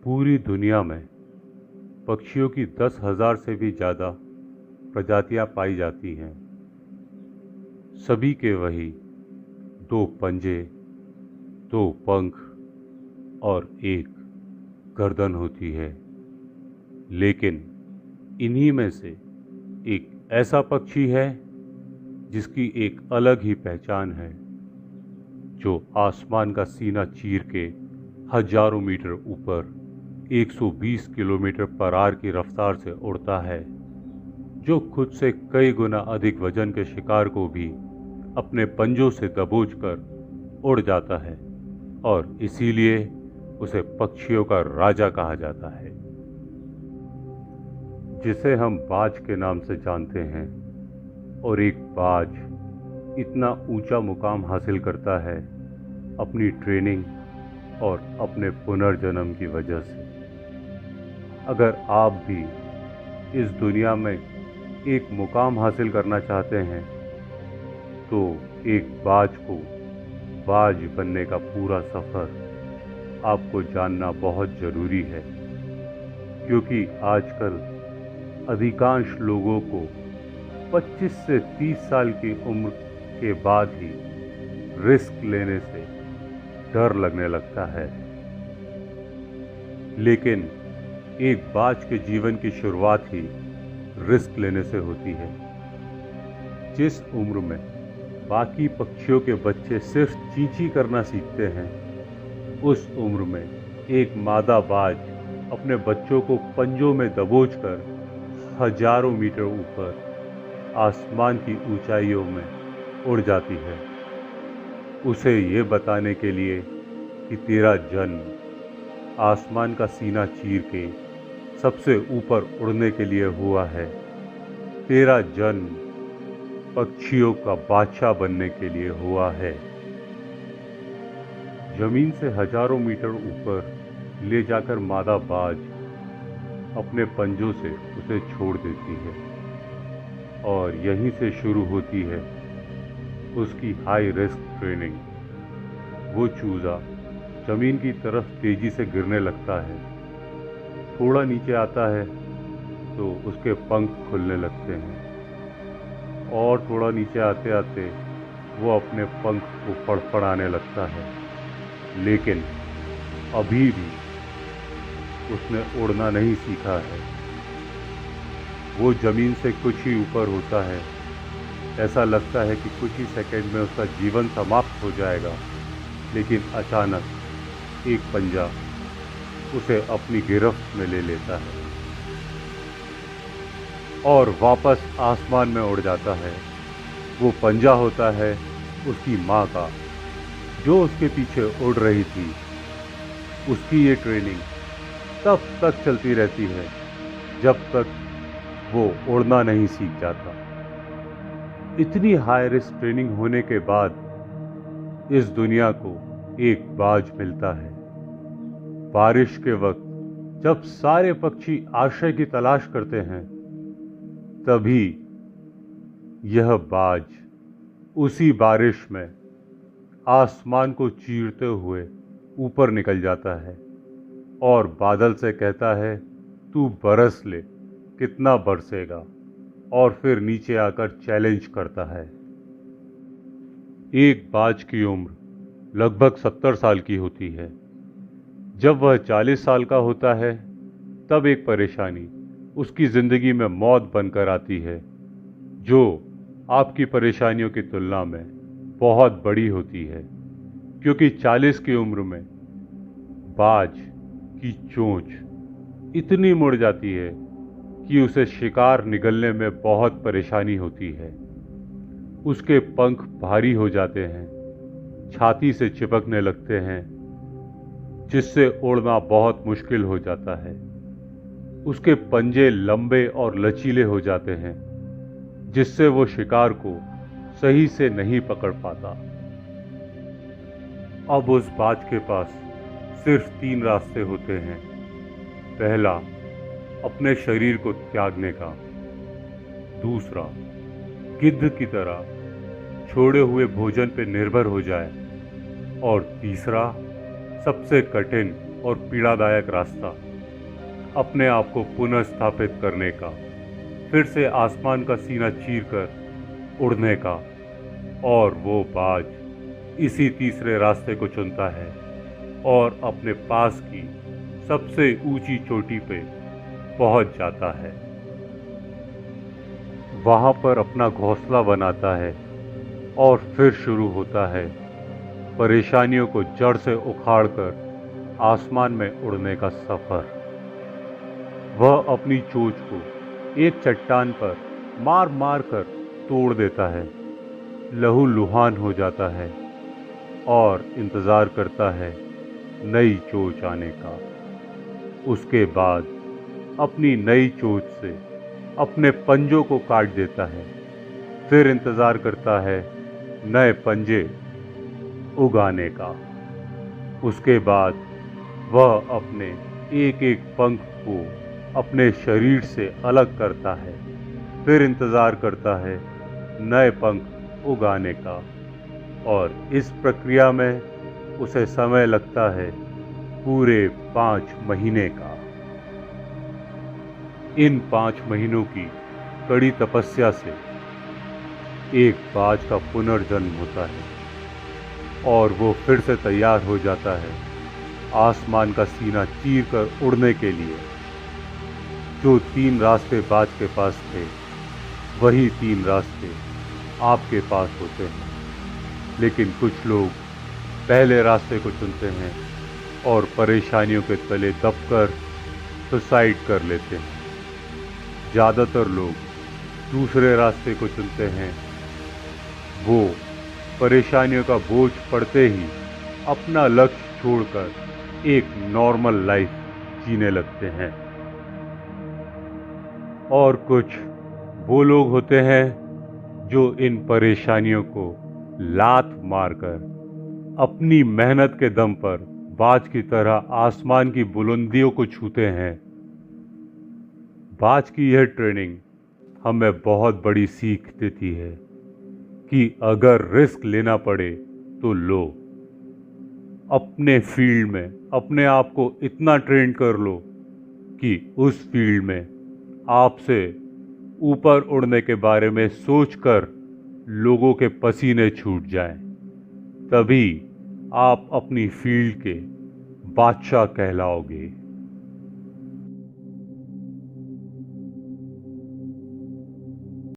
पूरी दुनिया में पक्षियों की 10,000 से भी ज़्यादा प्रजातियां पाई जाती हैं। सभी के वही दो पंजे, दो पंख और एक गर्दन होती है। लेकिन इन्हीं में से एक ऐसा पक्षी है जिसकी एक अलग ही पहचान है, जो आसमान का सीना चीर के हजारों मीटर ऊपर 120 किलोमीटर पर आवर की रफ्तार से उड़ता है, जो खुद से कई गुना अधिक वजन के शिकार को भी अपने पंजों से दबोचकर उड़ जाता है और इसीलिए उसे पक्षियों का राजा कहा जाता है। जिसे हम बाज के नाम से जानते हैं, और एक बाज इतना ऊंचा मुकाम हासिल करता है अपनी ट्रेनिंग और अपने पुनर्जन्म की वजह से। अगर आप भी इस दुनिया में एक मुकाम हासिल करना चाहते हैं तो एक बाज को बाज बनने का पूरा सफ़र आपको जानना बहुत ज़रूरी है, क्योंकि आजकल अधिकांश लोगों को 25 से 30 साल की उम्र के बाद ही रिस्क लेने से डर लगने लगता है। लेकिन एक बाज के जीवन की शुरुआत ही रिस्क लेने से होती है। जिस उम्र में बाकी पक्षियों के बच्चे सिर्फ चींची करना सीखते हैं, उस उम्र में एक मादा बाज अपने बच्चों को पंजों में दबोचकर हजारों मीटर ऊपर आसमान की ऊंचाइयों में उड़ जाती है, उसे ये बताने के लिए कि तेरा जन्म आसमान का सीना चीर के सबसे ऊपर उड़ने के लिए हुआ है। तेरा जन्म पक्षियों का बादशाह बनने के लिए हुआ है। जमीन से हजारों मीटर ऊपर ले जाकर मादा बाज अपने पंजों से उसे छोड़ देती है और यहीं से शुरू होती है उसकी हाई रिस्क ट्रेनिंग। वो चूजा जमीन की तरफ तेजी से गिरने लगता है। थोड़ा नीचे आता है तो उसके पंख खुलने लगते हैं और थोड़ा नीचे आते आते वो अपने पंख को फड़फड़ाने लगता है। लेकिन अभी भी उसने उड़ना नहीं सीखा है। वो जमीन से कुछ ही ऊपर होता है। ऐसा लगता है कि कुछ ही सेकंड में उसका जीवन समाप्त हो जाएगा, लेकिन अचानक एक पंजा उसे अपनी गिरफ्त में ले लेता है और वापस आसमान में उड़ जाता है। वो पंजा होता है उसकी माँ का, जो उसके पीछे उड़ रही थी। उसकी ये ट्रेनिंग तब तक चलती रहती है जब तक वो उड़ना नहीं सीख जाता। इतनी हाई रिस्क ट्रेनिंग होने के बाद इस दुनिया को एक बाज मिलता है। बारिश के वक्त जब सारे पक्षी आश्रय की तलाश करते हैं, तभी यह बाज उसी बारिश में आसमान को चीरते हुए ऊपर निकल जाता है और बादल से कहता है, तू बरस ले, कितना बरसेगा, और फिर नीचे आकर चैलेंज करता है। एक बाज की उम्र लगभग 70 साल की होती है। जब वह 40 साल का होता है, तब एक परेशानी उसकी जिंदगी में मौत बनकर आती है, जो आपकी परेशानियों की तुलना में बहुत बड़ी होती है, क्योंकि 40 की उम्र में बाज की चोंच इतनी मुड़ जाती है कि उसे शिकार निगलने में बहुत परेशानी होती है। उसके पंख भारी हो जाते हैं, छाती से चिपकने लगते हैं, जिससे उड़ना बहुत मुश्किल हो जाता है। उसके पंजे लंबे और लचीले हो जाते हैं, जिससे वो शिकार को सही से नहीं पकड़ पाता। अब उस बाज के पास सिर्फ 3 रास्ते होते हैं। पहला, अपने शरीर को त्यागने का। दूसरा, गिद्ध की तरह छोड़े हुए भोजन पर निर्भर हो जाए। और तीसरा, सबसे कठिन और पीड़ादायक रास्ता अपने आप को पुनः स्थापित करने का, फिर से आसमान का सीना चीरकर उड़ने का। और वो बाज इसी तीसरे रास्ते को चुनता है और अपने पास की सबसे ऊंची चोटी पे पहुंच जाता है। वहां पर अपना घोंसला बनाता है और फिर शुरू होता है परेशानियों को जड़ से उखाड़कर आसमान में उड़ने का सफर। वह अपनी चोंच को एक चट्टान पर मार मार कर तोड़ देता है, लहूलुहान हो जाता है और इंतजार करता है नई चोंच आने का। उसके बाद अपनी नई चोंच से अपने पंजों को काट देता है, फिर इंतजार करता है नए पंजे उगाने का। उसके बाद वह अपने एक एक पंख को अपने शरीर से अलग करता है, फिर इंतजार करता है नए पंख उगाने का। और इस प्रक्रिया में उसे समय लगता है पूरे 5 महीने का। इन 5 महीनों की कड़ी तपस्या से एक बाज का पुनर्जन्म होता है और वो फिर से तैयार हो जाता है आसमान का सीना चीर कर उड़ने के लिए। जो 3 रास्ते बाज के पास थे, वही 3 रास्ते आपके पास होते हैं। लेकिन कुछ लोग पहले रास्ते को चुनते हैं और परेशानियों के तले दबकर सुसाइड कर लेते हैं। ज़्यादातर लोग दूसरे रास्ते को चुनते हैं। वो परेशानियों का बोझ पड़ते ही अपना लक्ष्य छोड़कर एक नॉर्मल लाइफ जीने लगते हैं। और कुछ वो लोग होते हैं जो इन परेशानियों को लात मारकर अपनी मेहनत के दम पर बाज की तरह आसमान की बुलंदियों को छूते हैं। बाज की यह ट्रेनिंग हमें बहुत बड़ी सीख देती है कि अगर रिस्क लेना पड़े तो लो। अपने फील्ड में अपने आप को इतना ट्रेन कर लो कि उस फील्ड में आपसे ऊपर उड़ने के बारे में सोचकर लोगों के पसीने छूट जाएं। तभी आप अपनी फील्ड के बादशाह कहलाओगे।